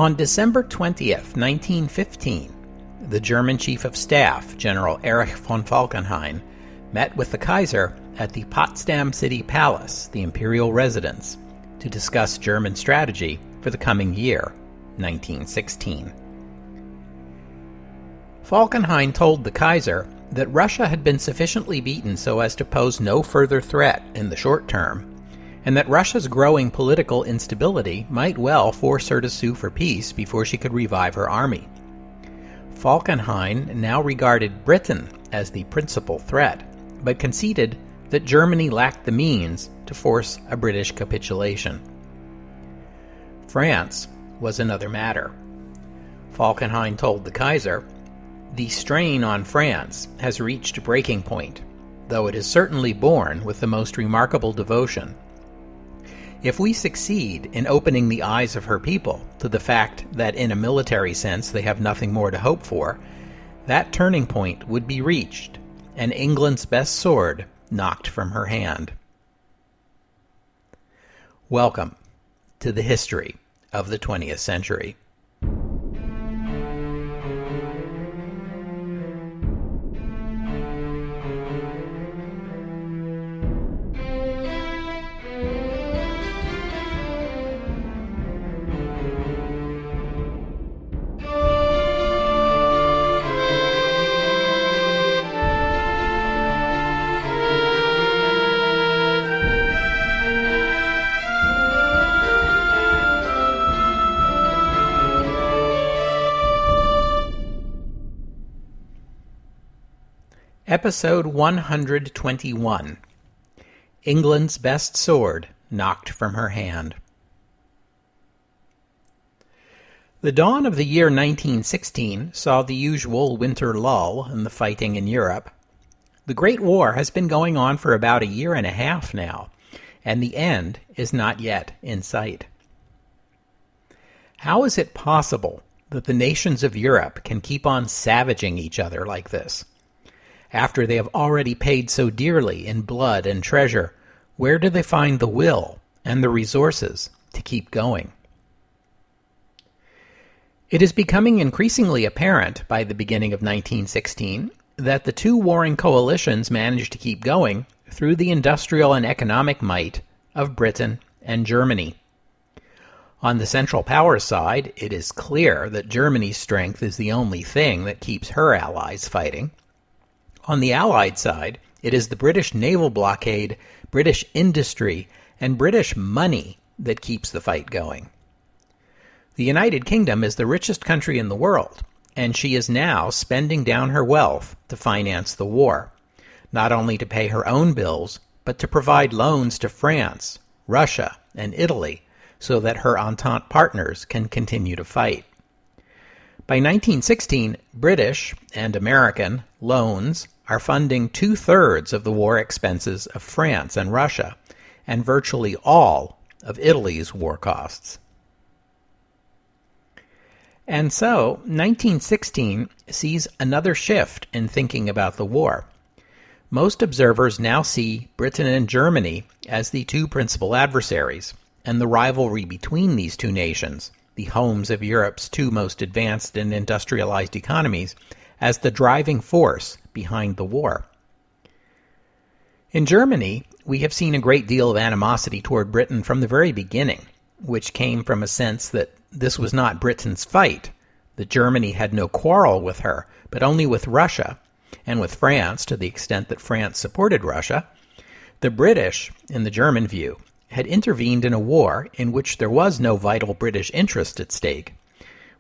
On December 20th, 1915, the German Chief of Staff, General Erich von Falkenhayn, met with the Kaiser at the Potsdam City Palace, the imperial residence, to discuss German strategy for the coming year, 1916. Falkenhayn told the Kaiser that Russia had been sufficiently beaten so as to pose no further threat in the short term, and that Russia's growing political instability might well force her to sue for peace before she could revive her army. Falkenhayn now regarded Britain as the principal threat, but conceded that Germany lacked the means to force a British capitulation. France was another matter. Falkenhayn told the Kaiser, "The strain on France has reached breaking point, though it is certainly borne with the most remarkable devotion. If we succeed in opening the eyes of her people to the fact that in a military sense they have nothing more to hope for, that turning point would be reached, and England's best sword knocked from her hand." Welcome to the history of the 20th century. Episode 121. England's Best Sword Knocked from Her Hand. The dawn of the year 1916 saw the usual winter lull in the fighting in Europe. The Great War has been going on for about a year and a half now, and the end is not yet in sight. How is it possible that the nations of Europe can keep on savaging each other like this? After they have already paid so dearly in blood and treasure, where do they find the will and the resources to keep going? It is becoming increasingly apparent by the beginning of 1916 that the two warring coalitions managed to keep going through the industrial and economic might of Britain and Germany. On the Central Powers side, it is clear that Germany's strength is the only thing that keeps her allies fighting. On the Allied side, it is the British naval blockade, British industry, and British money that keeps the fight going. The United Kingdom is the richest country in the world, and she is now spending down her wealth to finance the war, not only to pay her own bills, but to provide loans to France, Russia, and Italy so that her Entente partners can continue to fight. By 1916, British and American loans are funding 2/3 of the war expenses of France and Russia, and virtually all of Italy's war costs. And so, 1916 sees another shift in thinking about the war. Most observers now see Britain and Germany as the two principal adversaries, and the rivalry between these two nations, the homes of Europe's two most advanced and industrialized economies, as the driving force behind the war. In Germany, we have seen a great deal of animosity toward Britain from the very beginning, which came from a sense that this was not Britain's fight, that Germany had no quarrel with her, but only with Russia, and with France to the extent that France supported Russia. The British, in the German view, had intervened in a war in which there was no vital British interest at stake,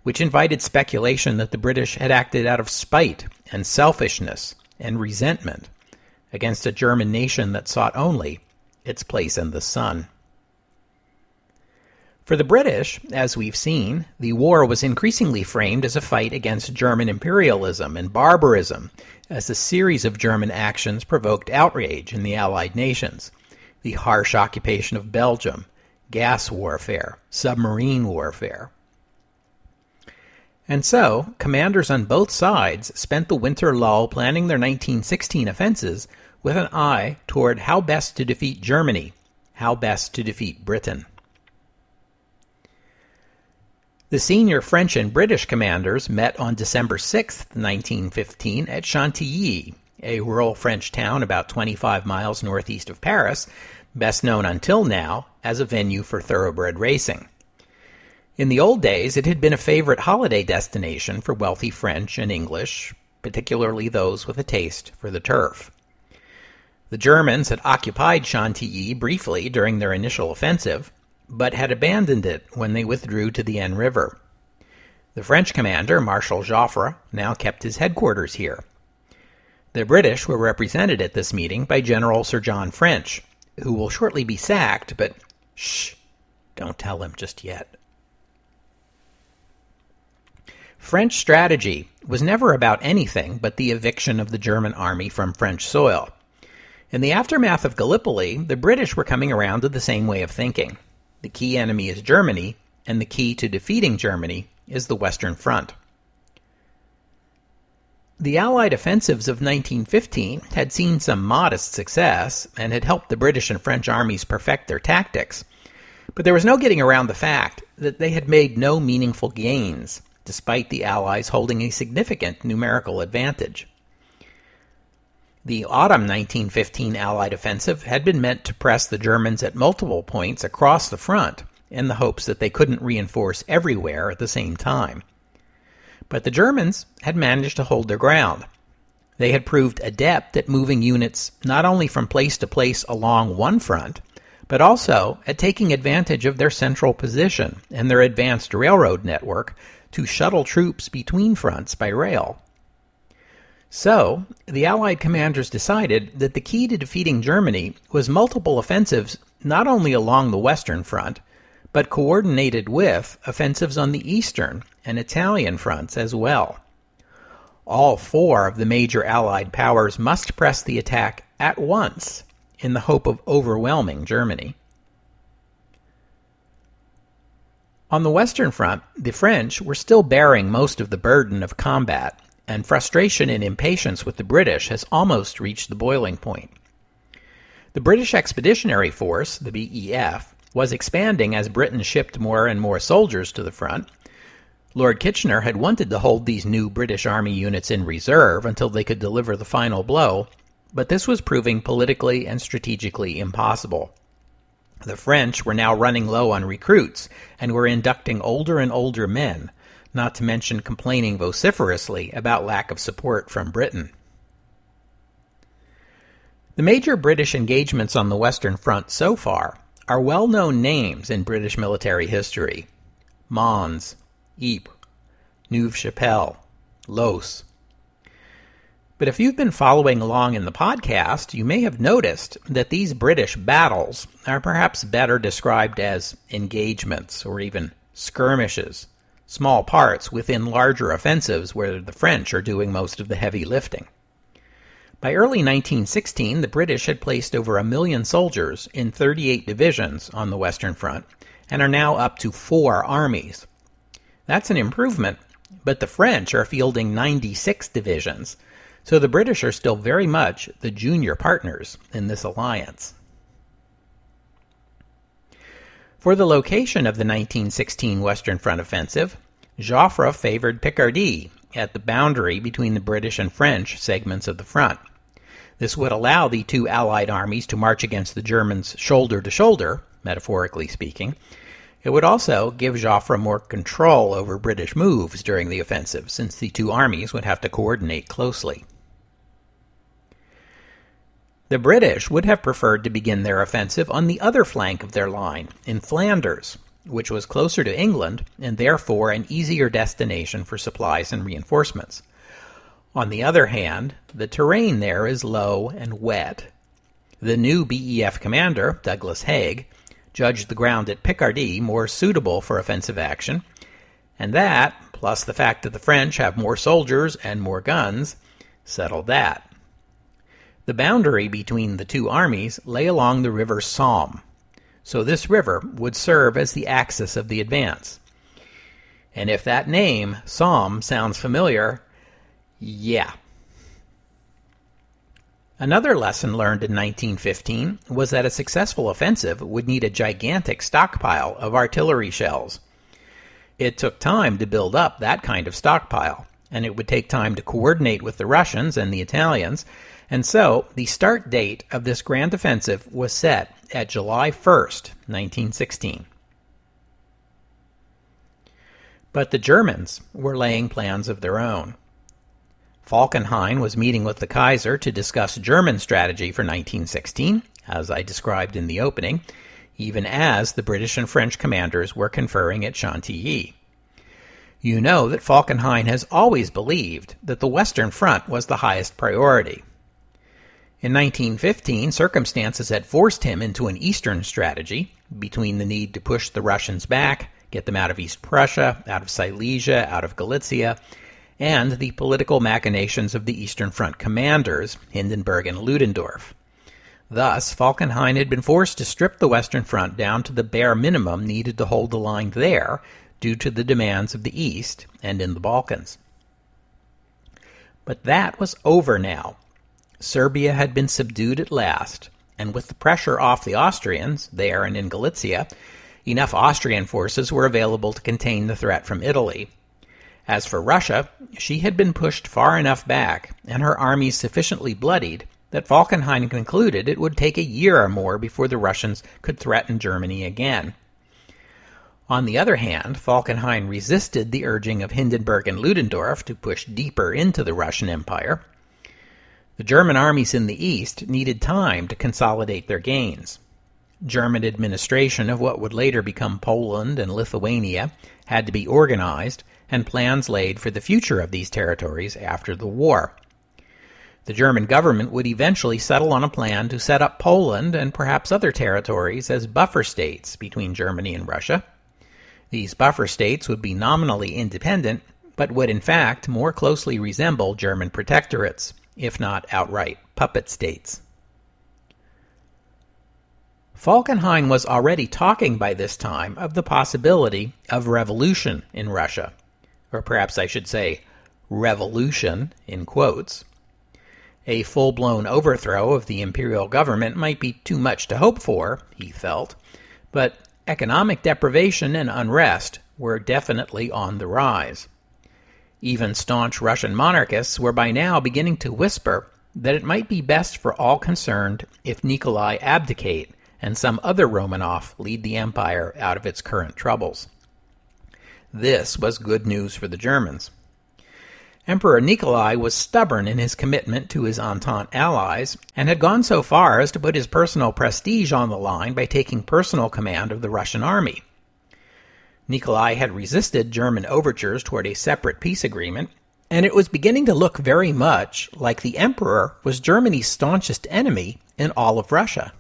which invited speculation that the British had acted out of spite and selfishness and resentment against a German nation that sought only its place in the sun. For the British, as we've seen, the war was increasingly framed as a fight against German imperialism and barbarism, as a series of German actions provoked outrage in the Allied nations. The harsh occupation of Belgium, gas warfare, submarine warfare. And so, commanders on both sides spent the winter lull planning their 1916 offenses with an eye toward how best to defeat Germany, how best to defeat Britain. The senior French and British commanders met on December 6, 1915, at Chantilly, a rural French town about 25 miles northeast of Paris, best known until now as a venue for thoroughbred racing. In the old days, it had been a favorite holiday destination for wealthy French and English, particularly those with a taste for the turf. The Germans had occupied Chantilly briefly during their initial offensive, but had abandoned it when they withdrew to the Aisne River. The French commander, Marshal Joffre, now kept his headquarters here. The British were represented at this meeting by General Sir John French, who will shortly be sacked, but shh, don't tell him just yet. French strategy was never about anything but the eviction of the German army from French soil. In the aftermath of Gallipoli, the British were coming around to the same way of thinking. The key enemy is Germany, and the key to defeating Germany is the Western Front. The Allied offensives of 1915 had seen some modest success and had helped the British and French armies perfect their tactics, but there was no getting around the fact that they had made no meaningful gains, despite the Allies holding a significant numerical advantage. The autumn 1915 Allied offensive had been meant to press the Germans at multiple points across the front in the hopes that they couldn't reinforce everywhere at the same time. But the Germans had managed to hold their ground. They had proved adept at moving units not only from place to place along one front, but also at taking advantage of their central position and their advanced railroad network to shuttle troops between fronts by rail. So, the Allied commanders decided that the key to defeating Germany was multiple offensives not only along the Western Front, but coordinated with offensives on the Eastern and Italian fronts as well. All four of the major Allied powers must press the attack at once in the hope of overwhelming Germany. On the Western Front, the French were still bearing most of the burden of combat, and frustration and impatience with the British has almost reached the boiling point. The British Expeditionary Force, the BEF, was expanding as Britain shipped more and more soldiers to the front. Lord Kitchener had wanted to hold these new British Army units in reserve until they could deliver the final blow, but this was proving politically and strategically impossible. The French were now running low on recruits and were inducting older and older men, not to mention complaining vociferously about lack of support from Britain. The major British engagements on the Western Front so far are well-known names in British military history: Mons, Ypres, Neuve-Chapelle, Loos. But if you've been following along in the podcast, you may have noticed that these British battles are perhaps better described as engagements or even skirmishes, small parts within larger offensives where the French are doing most of the heavy lifting. By early 1916, the British had placed over 1 million soldiers in 38 divisions on the Western Front and are now up to 4 armies. That's an improvement, but the French are fielding 96 divisions, so the British are still very much the junior partners in this alliance. For the location of the 1916 Western Front offensive, Joffre favored Picardy at the boundary between the British and French segments of the front. This would allow the two Allied armies to march against the Germans shoulder to shoulder, metaphorically speaking. It would also give Joffre more control over British moves during the offensive, since the two armies would have to coordinate closely. The British would have preferred to begin their offensive on the other flank of their line, in Flanders, which was closer to England and therefore an easier destination for supplies and reinforcements. On the other hand, the terrain there is low and wet. The new BEF commander, Douglas Haig, judged the ground at Picardy more suitable for offensive action, and that, plus the fact that the French have more soldiers and more guns, settled that. The boundary between the two armies lay along the river Somme, so this river would serve as the axis of the advance. And if that name, Somme, sounds familiar, yeah. Another lesson learned in 1915 was that a successful offensive would need a gigantic stockpile of artillery shells. It took time to build up that kind of stockpile, and it would take time to coordinate with the Russians and the Italians, and so the start date of this grand offensive was set at July 1st, 1916. But the Germans were laying plans of their own. Falkenhayn was meeting with the Kaiser to discuss German strategy for 1916, as I described in the opening, even as the British and French commanders were conferring at Chantilly. You know that Falkenhayn has always believed that the Western Front was the highest priority. In 1915, circumstances had forced him into an Eastern strategy, between the need to push the Russians back, get them out of East Prussia, out of Silesia, out of Galicia, and the political machinations of the Eastern Front commanders, Hindenburg and Ludendorff. Thus, Falkenhayn had been forced to strip the Western Front down to the bare minimum needed to hold the line there, due to the demands of the East and in the Balkans. But that was over now. Serbia had been subdued at last, and with the pressure off the Austrians, there and in Galicia, enough Austrian forces were available to contain the threat from Italy. As for Russia, she had been pushed far enough back, and her armies sufficiently bloodied, that Falkenhayn concluded it would take a year or more before the Russians could threaten Germany again. On the other hand, Falkenhayn resisted the urging of Hindenburg and Ludendorff to push deeper into the Russian Empire. The German armies in the east needed time to consolidate their gains. German administration of what would later become Poland and Lithuania had to be organized, and plans laid for the future of these territories after the war. The German government would eventually settle on a plan to set up Poland and perhaps other territories as buffer states between Germany and Russia. These buffer states would be nominally independent, but would in fact more closely resemble German protectorates, if not outright puppet states. Falkenhayn was already talking by this time of the possibility of revolution in Russia, or perhaps I should say revolution in quotes. A full-blown overthrow of the imperial government might be too much to hope for, he felt, but economic deprivation and unrest were definitely on the rise. Even staunch Russian monarchists were by now beginning to whisper that it might be best for all concerned if Nikolai abdicate and some other Romanov lead the empire out of its current troubles. This was good news for the Germans. Emperor Nikolai was stubborn in his commitment to his Entente allies, and had gone so far as to put his personal prestige on the line by taking personal command of the Russian army. Nikolai had resisted German overtures toward a separate peace agreement, and it was beginning to look very much like the emperor was Germany's staunchest enemy in all of Russia.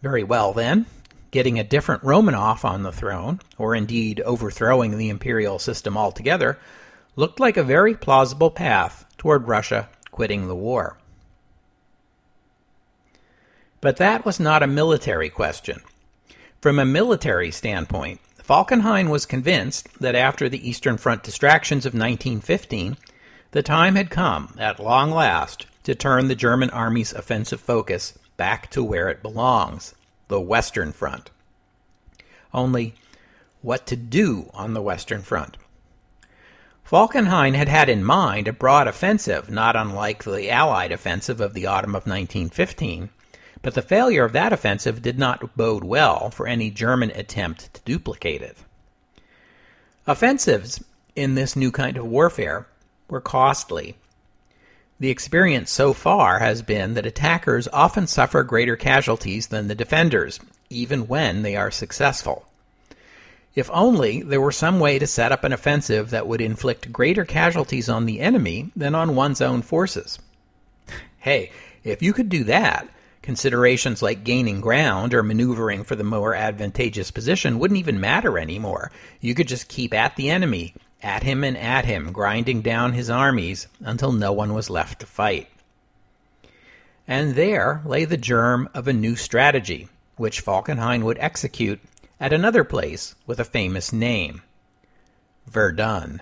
Very well, then. Getting a different Romanov on the throne, or indeed overthrowing the imperial system altogether, looked like a very plausible path toward Russia quitting the war. But that was not a military question. From a military standpoint, Falkenhayn was convinced that after the Eastern Front distractions of 1915, the time had come, at long last, to turn the German army's offensive focus back to where it belongs, the Western Front. Only, what to do on the Western Front? Falkenhayn had had in mind a broad offensive, not unlike the Allied offensive of the autumn of 1915, but the failure of that offensive did not bode well for any German attempt to duplicate it. Offensives in this new kind of warfare were costly. The experience so far has been that attackers often suffer greater casualties than the defenders, even when they are successful. If only there were some way to set up an offensive that would inflict greater casualties on the enemy than on one's own forces. Hey, if you could do that, considerations like gaining ground or maneuvering for the more advantageous position wouldn't even matter anymore. You could just keep at the enemy, at him, grinding down his armies until no one was left to fight. And there lay the germ of a new strategy, which Falkenhayn would execute at another place with a famous name, Verdun.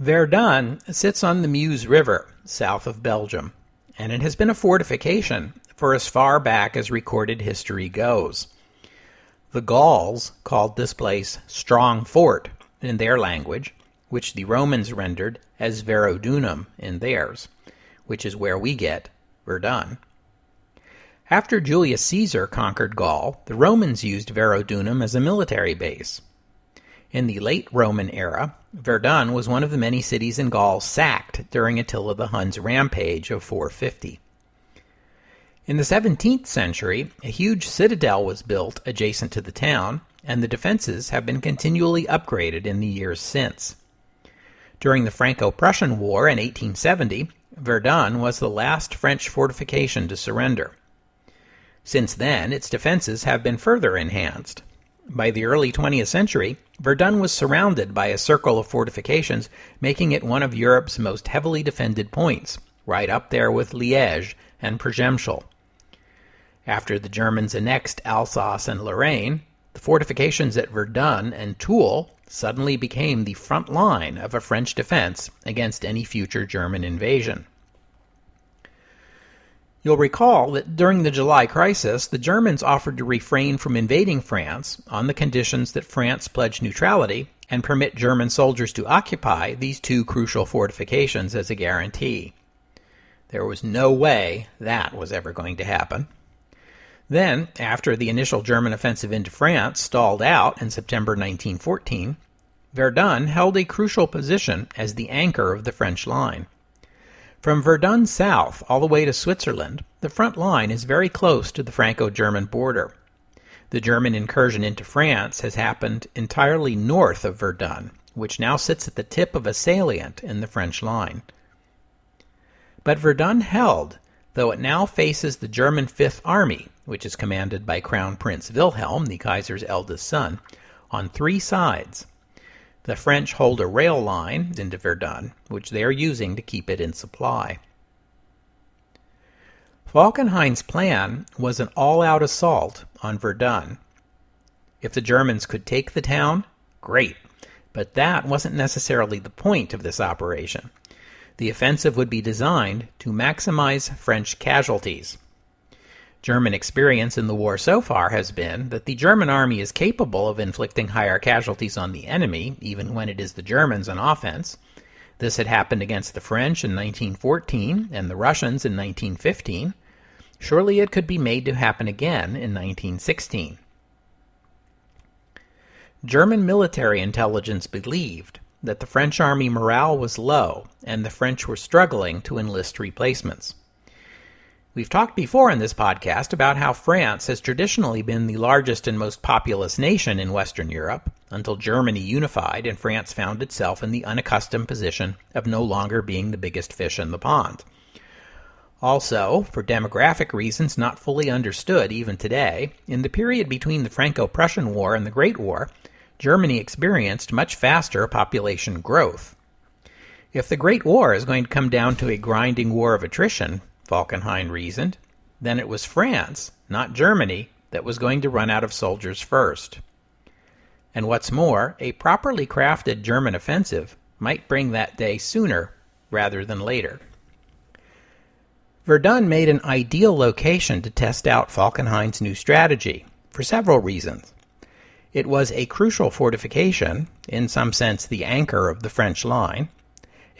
Verdun sits on the Meuse River, south of Belgium, and it has been a fortification for as far back as recorded history goes. The Gauls called this place Strong Fort in their language, which the Romans rendered as Verodunum in theirs, which is where we get Verdun. After Julius Caesar conquered Gaul, the Romans used Verodunum as a military base. In the late Roman era, Verdun was one of the many cities in Gaul sacked during Attila the Hun's rampage of 450. In the 17th century, a huge citadel was built adjacent to the town, and the defenses have been continually upgraded in the years since. During the Franco-Prussian War in 1870, Verdun was the last French fortification to surrender. Since then, its defenses have been further enhanced. By the early 20th century, Verdun was surrounded by a circle of fortifications, making it one of Europe's most heavily defended points, right up there with Liège and Przemysl. After the Germans annexed Alsace and Lorraine, the fortifications at Verdun and Toul suddenly became the front line of a French defense against any future German invasion. You'll recall that during the July crisis, the Germans offered to refrain from invading France on the conditions that France pledge neutrality and permit German soldiers to occupy these two crucial fortifications as a guarantee. There was no way that was ever going to happen. Then, after the initial German offensive into France stalled out in September 1914, Verdun held a crucial position as the anchor of the French line. From Verdun south all the way to Switzerland, the front line is very close to the Franco-German border. The German incursion into France has happened entirely north of Verdun, which now sits at the tip of a salient in the French line. But Verdun held, though it now faces the German Fifth Army, which is commanded by Crown Prince Wilhelm, the Kaiser's eldest son, on three sides. The French hold a rail line into Verdun, which they are using to keep it in supply. Falkenhayn's plan was an all-out assault on Verdun. If the Germans could take the town, great, but that wasn't necessarily the point of this operation. The offensive would be designed to maximize French casualties. German experience in the war so far has been that the German army is capable of inflicting higher casualties on the enemy, even when it is the Germans on offense. This had happened against the French in 1914 and the Russians in 1915. Surely it could be made to happen again in 1916. German military intelligence believed that the French army morale was low and the French were struggling to enlist replacements. We've talked before in this podcast about how France has traditionally been the largest and most populous nation in Western Europe, until Germany unified and France found itself in the unaccustomed position of no longer being the biggest fish in the pond. Also, for demographic reasons not fully understood even today, in the period between the Franco-Prussian War and the Great War, Germany experienced much faster population growth. If the Great War is going to come down to a grinding war of attrition, Falkenhayn reasoned, then it was France, not Germany, that was going to run out of soldiers first. And what's more, a properly crafted German offensive might bring that day sooner rather than later. Verdun made an ideal location to test out Falkenhayn's new strategy, for several reasons. It was a crucial fortification, in some sense the anchor of the French line.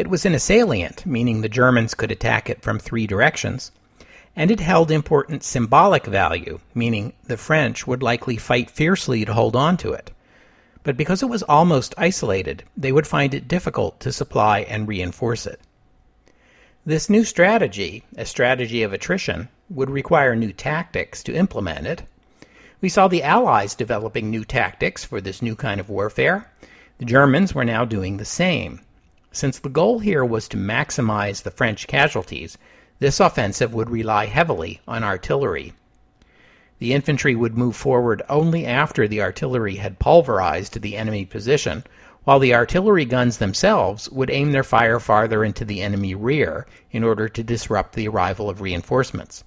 It was in a salient, meaning the Germans could attack it from three directions, and it held important symbolic value, meaning the French would likely fight fiercely to hold on to it. But because it was almost isolated, they would find it difficult to supply and reinforce it. This new strategy, a strategy of attrition, would require new tactics to implement it. We saw the Allies developing new tactics for this new kind of warfare. The Germans were now doing the same. Since the goal here was to maximize the French casualties, this offensive would rely heavily on artillery. The infantry would move forward only after the artillery had pulverized the enemy position, while the artillery guns themselves would aim their fire farther into the enemy rear in order to disrupt the arrival of reinforcements.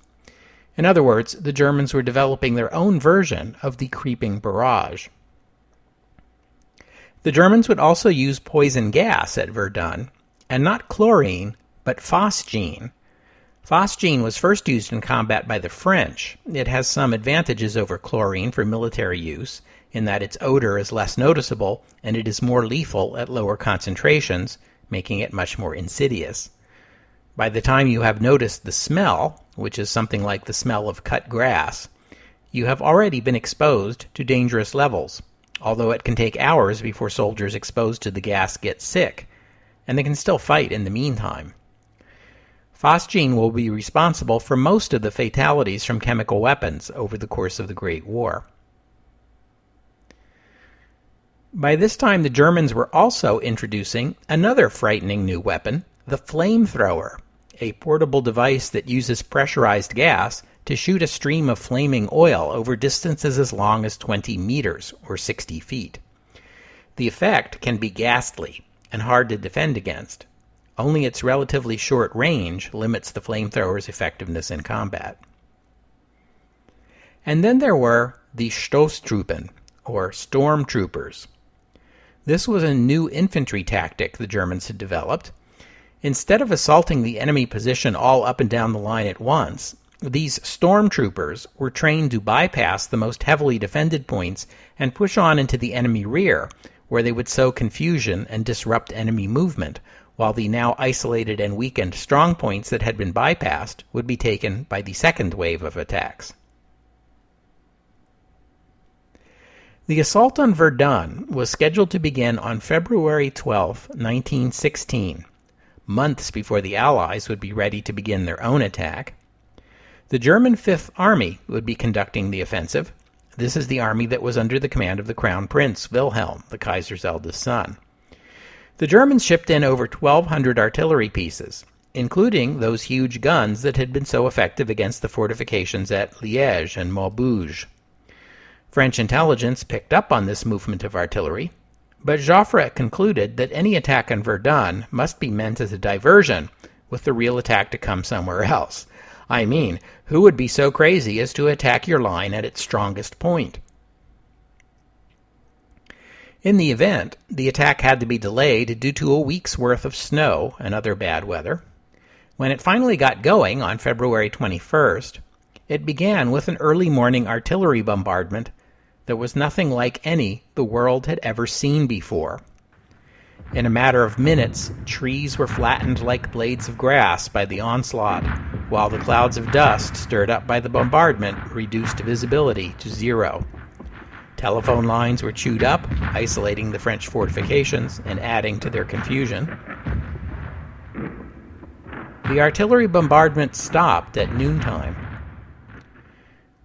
In other words, the Germans were developing their own version of the creeping barrage. The Germans would also use poison gas at Verdun, and not chlorine, but phosgene. Phosgene was first used in combat by the French. It has some advantages over chlorine for military use, in that its odor is less noticeable and it is more lethal at lower concentrations, making it much more insidious. By the time you have noticed the smell, which is something like the smell of cut grass, you have already been exposed to dangerous levels, although it can take hours before soldiers exposed to the gas get sick, and they can still fight in the meantime. Phosgene will be responsible for most of the fatalities from chemical weapons over the course of the Great War. By this time, the Germans were also introducing another frightening new weapon, the flamethrower, a portable device that uses pressurized gas to shoot a stream of flaming oil over distances as long as 20 meters, or 60 feet. The effect can be ghastly and hard to defend against. Only its relatively short range limits the flamethrower's effectiveness in combat. And then there were the Stoßtruppen, or stormtroopers. This was a new infantry tactic the Germans had developed. Instead of assaulting the enemy position all up and down the line at once, these stormtroopers were trained to bypass the most heavily defended points and push on into the enemy rear, where they would sow confusion and disrupt enemy movement, while the now isolated and weakened strong points that had been bypassed would be taken by the second wave of attacks. The assault on Verdun was scheduled to begin on February 12, 1916, months before the Allies would be ready to begin their own attack. The German Fifth Army would be conducting the offensive. This is the army that was under the command of the Crown Prince Wilhelm, the Kaiser's eldest son. The Germans shipped in over 1,200 artillery pieces, including those huge guns that had been so effective against the fortifications at Liège and Maubeuge. French intelligence picked up on this movement of artillery, but Joffre concluded that any attack on Verdun must be meant as a diversion, with the real attack to come somewhere else. I mean, who would be so crazy as to attack your line at its strongest point? In the event, the attack had to be delayed due to a week's worth of snow and other bad weather. When it finally got going on February 21st, it began with an early morning artillery bombardment that was nothing like any the world had ever seen before. In a matter of minutes, trees were flattened like blades of grass by the onslaught, while the clouds of dust stirred up by the bombardment reduced visibility to zero. Telephone lines were chewed up, isolating the French fortifications and adding to their confusion. The artillery bombardment stopped at noontime.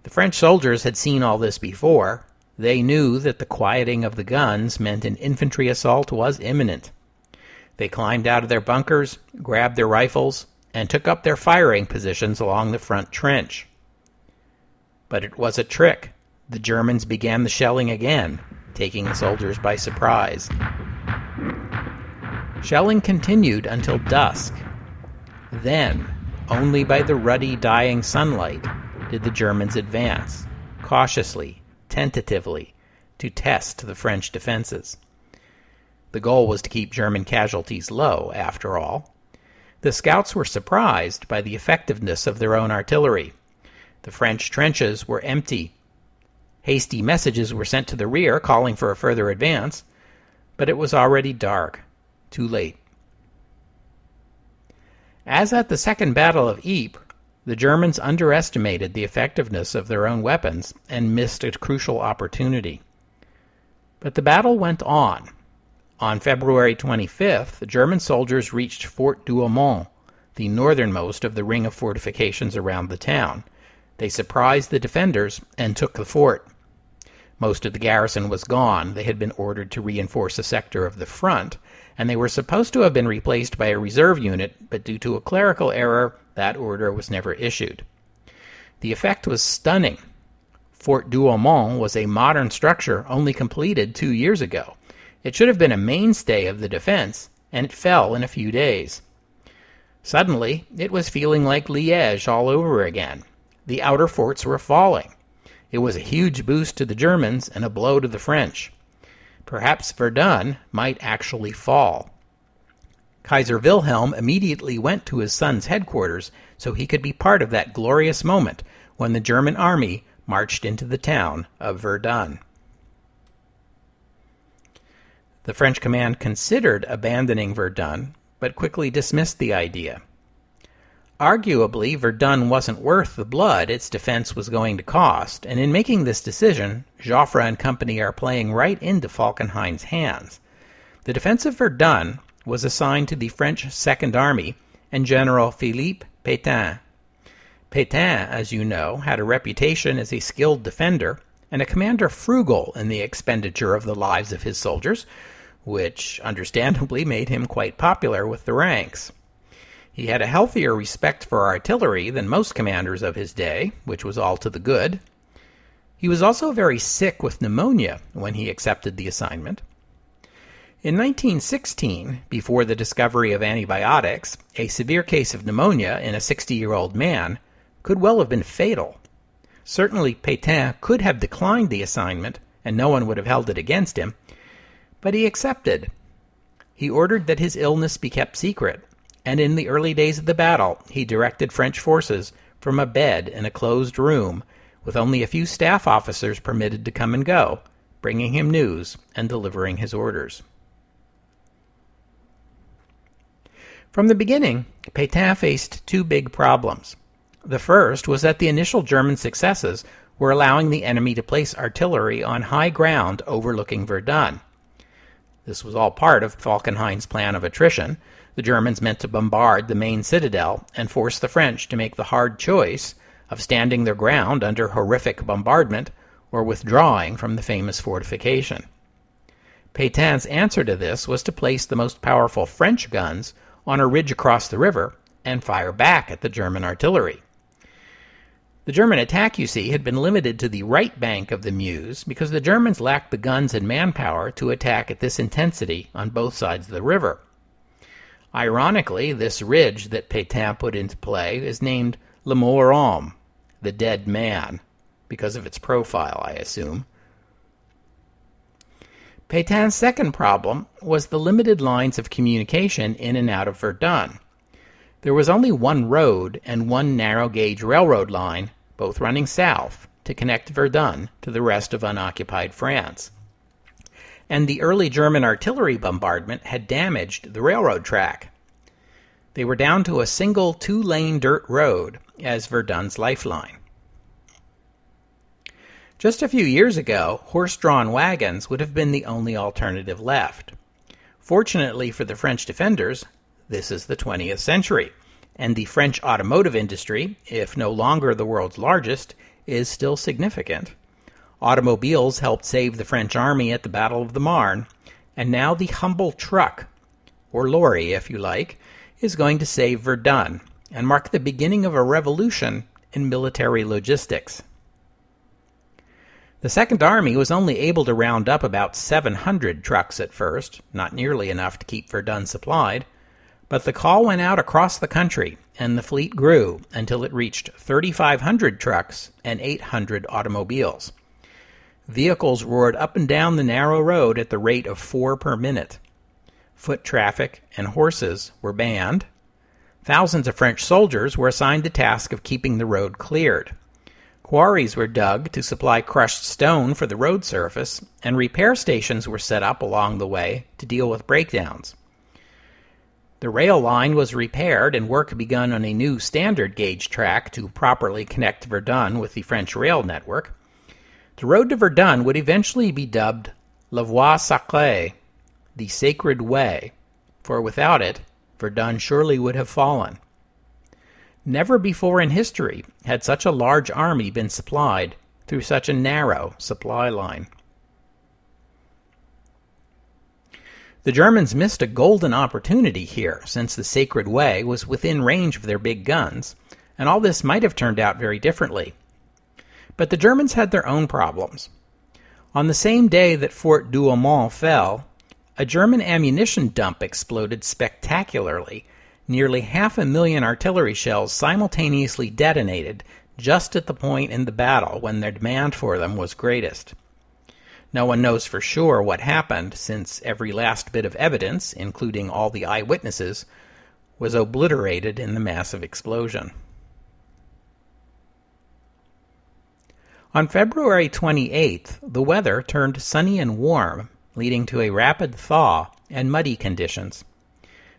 The French soldiers had seen all this before. They knew that the quieting of the guns meant an infantry assault was imminent. They climbed out of their bunkers, grabbed their rifles, and took up their firing positions along the front trench. But it was a trick. The Germans began the shelling again, taking the soldiers by surprise. Shelling continued until dusk. Then, only by the ruddy dying sunlight, did the Germans advance, cautiously, tentatively, to test the French defenses. The goal was to keep German casualties low, after all. The scouts were surprised by the effectiveness of their own artillery. The French trenches were empty. Hasty messages were sent to the rear calling for a further advance, but it was already dark, too late. As at the Second Battle of Ypres, the Germans underestimated the effectiveness of their own weapons and missed a crucial opportunity. But the battle went on. On February 25th, the German soldiers reached Fort Douaumont, the northernmost of the ring of fortifications around the town. They surprised the defenders and took the fort. Most of the garrison was gone. They had been ordered to reinforce a sector of the front, and they were supposed to have been replaced by a reserve unit, but due to a clerical error, that order was never issued. The effect was stunning. Fort Douaumont was a modern structure only completed 2 years ago. It should have been a mainstay of the defense, and it fell in a few days. Suddenly, it was feeling like Liège all over again. The outer forts were falling. It was a huge boost to the Germans and a blow to the French. Perhaps Verdun might actually fall. Kaiser Wilhelm immediately went to his son's headquarters so he could be part of that glorious moment when the German army marched into the town of Verdun. The French command considered abandoning Verdun, but quickly dismissed the idea. Arguably, Verdun wasn't worth the blood its defense was going to cost, and in making this decision, Joffre and company are playing right into Falkenhayn's hands. The defense of Verdun was assigned to the French Second Army and General Philippe Pétain. Pétain, as you know, had a reputation as a skilled defender and a commander frugal in the expenditure of the lives of his soldiers, which understandably made him quite popular with the ranks. He had a healthier respect for artillery than most commanders of his day, which was all to the good. He was also very sick with pneumonia when he accepted the assignment. In 1916, before the discovery of antibiotics, a severe case of pneumonia in a 60-year-old man could well have been fatal. Certainly Pétain could have declined the assignment, and no one would have held it against him, but he accepted. He ordered that his illness be kept secret, and in the early days of the battle, he directed French forces from a bed in a closed room, with only a few staff officers permitted to come and go, bringing him news and delivering his orders. From the beginning, Pétain faced two big problems. The first was that the initial German successes were allowing the enemy to place artillery on high ground overlooking Verdun. This was all part of Falkenhayn's plan of attrition. The Germans meant to bombard the main citadel and force the French to make the hard choice of standing their ground under horrific bombardment or withdrawing from the famous fortification. Pétain's answer to this was to place the most powerful French guns on a ridge across the river and fire back at the German artillery. The German attack, you see, had been limited to the right bank of the Meuse because the Germans lacked the guns and manpower to attack at this intensity on both sides of the river. Ironically, this ridge that Pétain put into play is named Le Mort Homme, the dead man, because of its profile, I assume. Pétain's second problem was the limited lines of communication in and out of Verdun. There was only one road and one narrow-gauge railroad line, both running south, to connect Verdun to the rest of unoccupied France. And the early German artillery bombardment had damaged the railroad track. They were down to a single 2-lane dirt road as Verdun's lifeline. Just a few years ago, horse-drawn wagons would have been the only alternative left. Fortunately for the French defenders, this is the 20th century, and the French automotive industry, if no longer the world's largest, is still significant. Automobiles helped save the French army at the Battle of the Marne, and now the humble truck, or lorry if you like, is going to save Verdun and mark the beginning of a revolution in military logistics. The Second Army was only able to round up about 700 trucks at first, not nearly enough to keep Verdun supplied, but the call went out across the country, and the fleet grew until it reached 3,500 trucks and 800 automobiles. Vehicles roared up and down the narrow road at the rate of 4 per minute. Foot traffic and horses were banned. Thousands of French soldiers were assigned the task of keeping the road cleared. Quarries were dug to supply crushed stone for the road surface, and repair stations were set up along the way to deal with breakdowns. The rail line was repaired and work begun on a new standard gauge track to properly connect Verdun with the French rail network. The road to Verdun would eventually be dubbed La Voie Sacrée, the Sacred Way, for without it, Verdun surely would have fallen. Never before in history had such a large army been supplied through such a narrow supply line. The Germans missed a golden opportunity here, since the Sacred Way was within range of their big guns, and all this might have turned out very differently. But the Germans had their own problems. On the same day that Fort Douaumont fell, a German ammunition dump exploded spectacularly. Nearly 500,000 artillery shells simultaneously detonated just at the point in the battle when their demand for them was greatest. No one knows for sure what happened, since every last bit of evidence, including all the eyewitnesses, was obliterated in the massive explosion. On February 28th, the weather turned sunny and warm, leading to a rapid thaw and muddy conditions.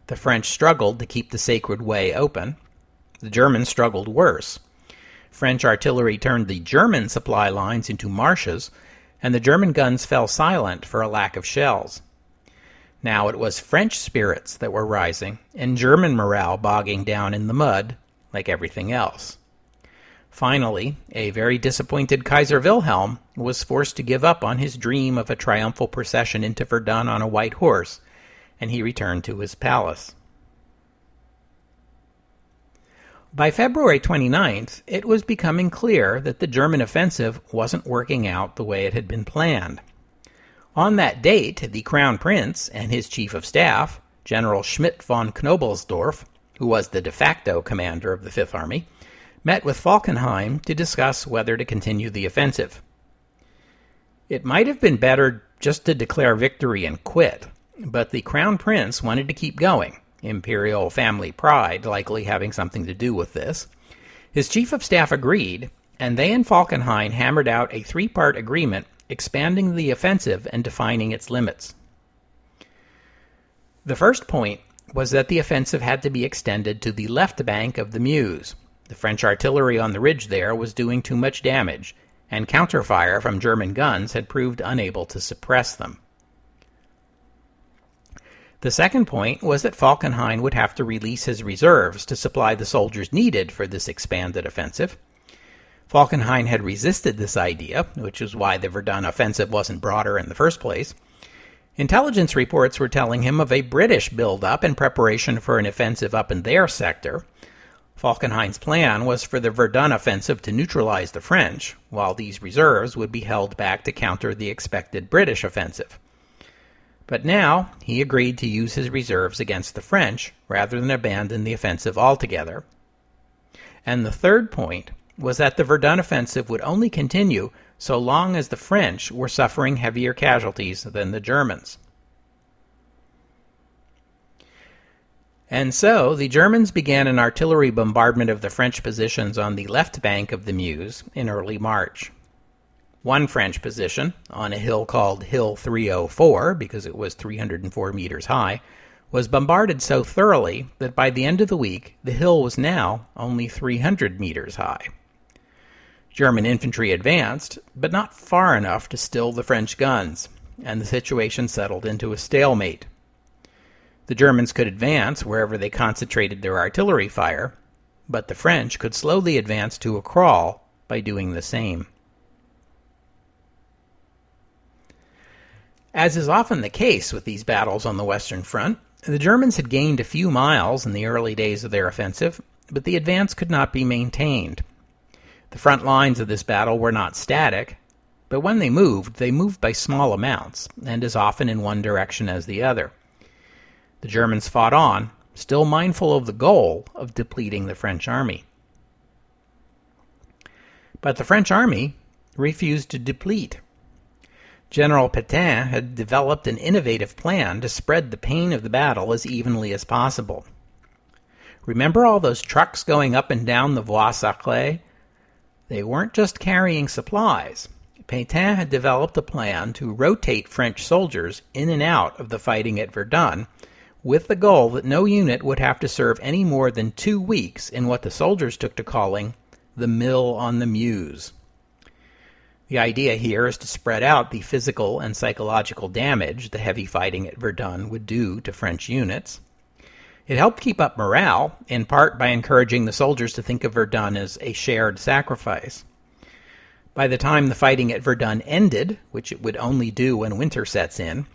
The French struggled to keep the Sacred Way open. The Germans struggled worse. French artillery turned the German supply lines into marshes, and the German guns fell silent for a lack of shells. Now it was French spirits that were rising, and German morale bogging down in the mud, like everything else. Finally, a very disappointed Kaiser Wilhelm was forced to give up on his dream of a triumphal procession into Verdun on a white horse, and he returned to his palace. By February 29th, it was becoming clear that the German offensive wasn't working out the way it had been planned. On that date, the Crown Prince and his Chief of Staff, General Schmidt von Knobelsdorff, who was the de facto commander of the Fifth Army, met with Falkenhayn to discuss whether to continue the offensive. It might have been better just to declare victory and quit, but the Crown Prince wanted to keep going, imperial family pride likely having something to do with this. His Chief of Staff agreed, and they and Falkenhayn hammered out a three-part agreement expanding the offensive and defining its limits. The first point was that the offensive had to be extended to the left bank of the Meuse. The French artillery on the ridge there was doing too much damage, and counterfire from German guns had proved unable to suppress them. The second point was that Falkenhayn would have to release his reserves to supply the soldiers needed for this expanded offensive. Falkenhayn had resisted this idea, which is why the Verdun offensive wasn't broader in the first place. Intelligence reports were telling him of a British build-up in preparation for an offensive up in their sector. Falkenhayn's plan was for the Verdun offensive to neutralize the French, while these reserves would be held back to counter the expected British offensive. But now he agreed to use his reserves against the French rather than abandon the offensive altogether. And the third point was that the Verdun offensive would only continue so long as the French were suffering heavier casualties than the Germans. And so the Germans began an artillery bombardment of the French positions on the left bank of the Meuse in early March. One French position, on a hill called Hill 304, because it was 304 meters high, was bombarded so thoroughly that by the end of the week, the hill was now only 300 meters high. German infantry advanced, but not far enough to still the French guns, and the situation settled into a stalemate. The Germans could advance wherever they concentrated their artillery fire, but the French could slowly advance to a crawl by doing the same. As is often the case with these battles on the Western Front, the Germans had gained a few miles in the early days of their offensive, but the advance could not be maintained. The front lines of this battle were not static, but when they moved by small amounts, and as often in one direction as the other. The Germans fought on, still mindful of the goal of depleting the French army. But the French army refused to deplete. General Pétain had developed an innovative plan to spread the pain of the battle as evenly as possible. Remember all those trucks going up and down the Voie Sacrée? They weren't just carrying supplies. Pétain had developed a plan to rotate French soldiers in and out of the fighting at Verdun, with the goal that no unit would have to serve any more than 2 weeks in what the soldiers took to calling the Mill on the Meuse. The idea here is to spread out the physical and psychological damage the heavy fighting at Verdun would do to French units. It helped keep up morale, in part by encouraging the soldiers to think of Verdun as a shared sacrifice. By the time the fighting at Verdun ended, which it would only do when winter sets in,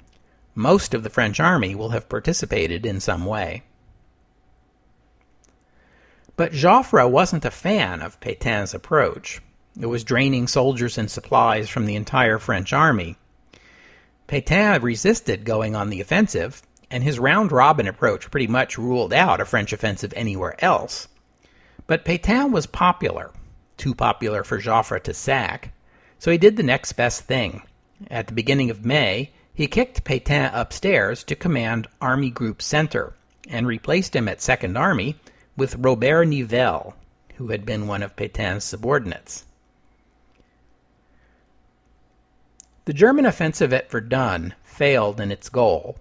most of the French army will have participated in some way. But Joffre wasn't a fan of Pétain's approach. It was draining soldiers and supplies from the entire French army. Pétain resisted going on the offensive, and his round-robin approach pretty much ruled out a French offensive anywhere else. But Pétain was popular, too popular for Joffre to sack, so he did the next best thing. At the beginning of May, he kicked Pétain upstairs to command Army Group Center, and replaced him at Second Army with Robert Nivelle, who had been one of Pétain's subordinates. The German offensive at Verdun failed in its goal.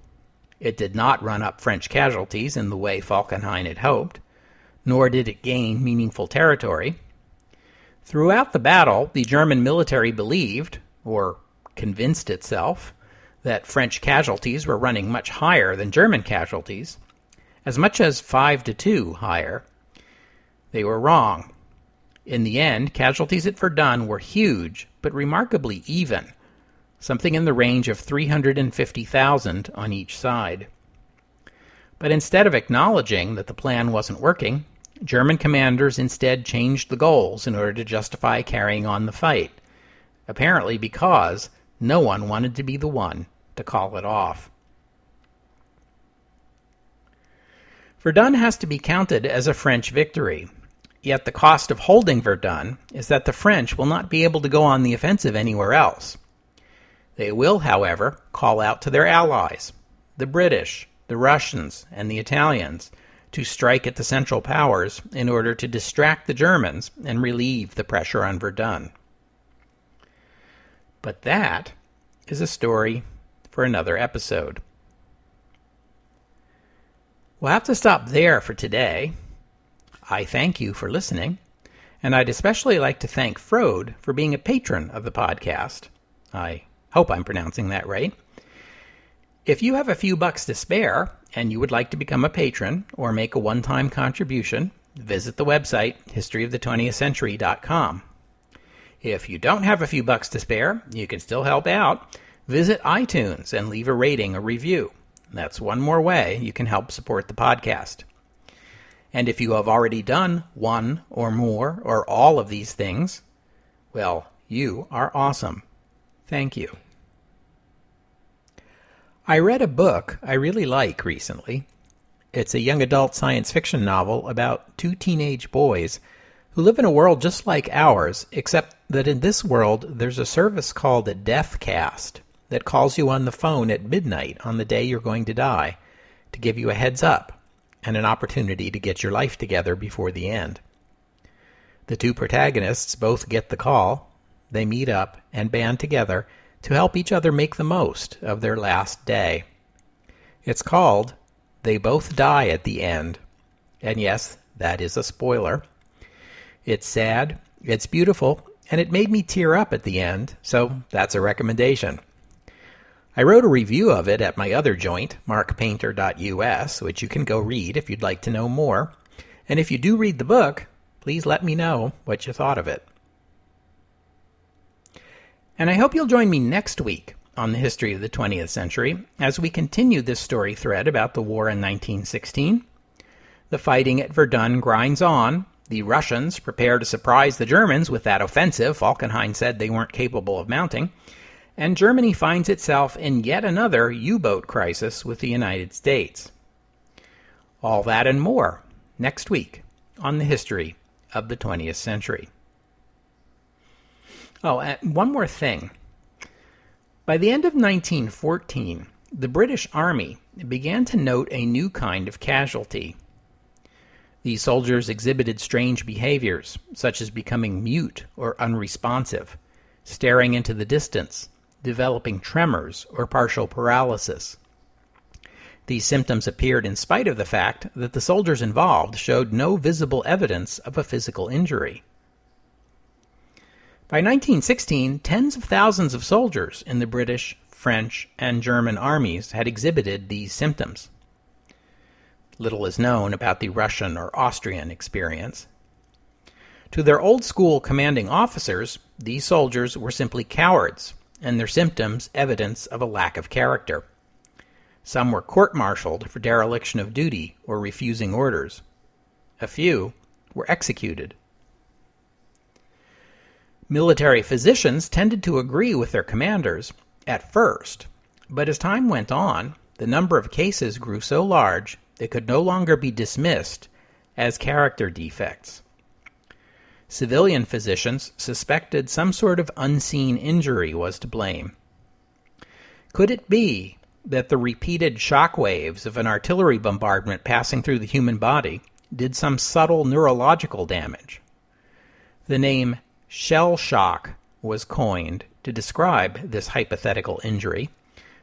It did not run up French casualties in the way Falkenhayn had hoped, nor did it gain meaningful territory. Throughout the battle, the German military believed, or convinced itself, that French casualties were running much higher than German casualties, as much as 5-2 higher. They were wrong. In the end, casualties at Verdun were huge, but remarkably even, something in the range of 350,000 on each side. But instead of acknowledging that the plan wasn't working, German commanders instead changed the goals in order to justify carrying on the fight, apparently because no one wanted to be the one to call it off. Verdun has to be counted as a French victory, yet the cost of holding Verdun is that the French will not be able to go on the offensive anywhere else. They will, however, call out to their allies, the British, the Russians, and the Italians, to strike at the Central Powers in order to distract the Germans and relieve the pressure on Verdun. But that is a story for another episode. We'll have to stop there for today. I thank you for listening, and I'd especially like to thank Frode for being a patron of the podcast. I hope I'm pronouncing that right. If you have a few bucks to spare and you would like to become a patron or make a one-time contribution, visit the website historyofthe20thcentury.com. If you don't have a few bucks to spare, you can still help out. Visit iTunes and leave a rating or review. That's one more way you can help support the podcast. And if you have already done one or more or all of these things, well, you are awesome. Thank you. I read a book I really like recently. It's a young adult science fiction novel about two teenage boys who live in a world just like ours, except that in this world there's a service called a Deathcast that calls you on the phone at midnight on the day you're going to die to give you a heads up and an opportunity to get your life together before the end. The two protagonists both get the call. They meet up and band together to help each other make the most of their last day. It's called They Both Die at the End. And yes, that is a spoiler. It's sad, it's beautiful, and it made me tear up at the end, so that's a recommendation. I wrote a review of it at my other joint, markpainter.us, which you can go read if you'd like to know more. And if you do read the book, please let me know what you thought of it. And I hope you'll join me next week on the history of the 20th century as we continue this story thread about the war in 1916. The fighting at Verdun grinds on. The Russians prepare to surprise the Germans with that offensive Falkenhayn said they weren't capable of mounting. And Germany finds itself in yet another U-boat crisis with the United States. All that and more next week on the history of the 20th century. Oh, and one more thing. By the end of 1914, the British Army began to note a new kind of casualty. These soldiers exhibited strange behaviors, such as becoming mute or unresponsive, staring into the distance, developing tremors or partial paralysis. These symptoms appeared in spite of the fact that the soldiers involved showed no visible evidence of a physical injury. By 1916, tens of thousands of soldiers in the British, French, and German armies had exhibited these symptoms. Little is known about the Russian or Austrian experience. To their old-school commanding officers, these soldiers were simply cowards, and their symptoms evidence of a lack of character. Some were court-martialed for dereliction of duty or refusing orders. A few were executed. Military physicians tended to agree with their commanders at first, but as time went on, the number of cases grew so large they could no longer be dismissed as character defects. Civilian physicians suspected some sort of unseen injury was to blame. Could it be that the repeated shock waves of an artillery bombardment passing through the human body did some subtle neurological damage? The name shell shock was coined to describe this hypothetical injury.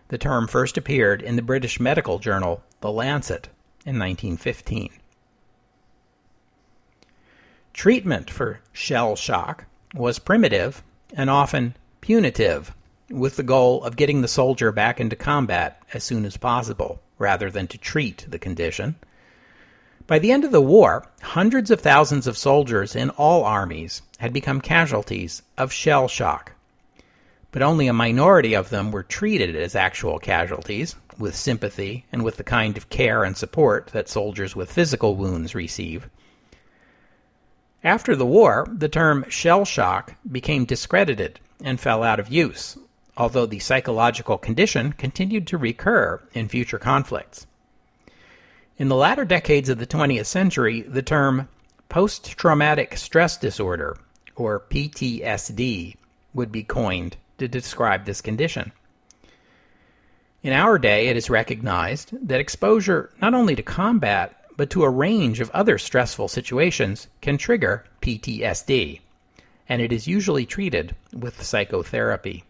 The term first appeared in the British medical journal The Lancet in 1915. Treatment for shell shock was primitive and often punitive, with the goal of getting the soldier back into combat as soon as possible, rather than to treat the condition. By the end of the war, hundreds of thousands of soldiers in all armies had become casualties of shell shock, but only a minority of them were treated as actual casualties, with sympathy and with the kind of care and support that soldiers with physical wounds receive. After the war, the term shell shock became discredited and fell out of use, although the psychological condition continued to recur in future conflicts. In the latter decades of the 20th century, the term post-traumatic stress disorder, or PTSD, would be coined to describe this condition. In our day, it is recognized that exposure not only to combat, but to a range of other stressful situations can trigger PTSD, and it is usually treated with psychotherapy.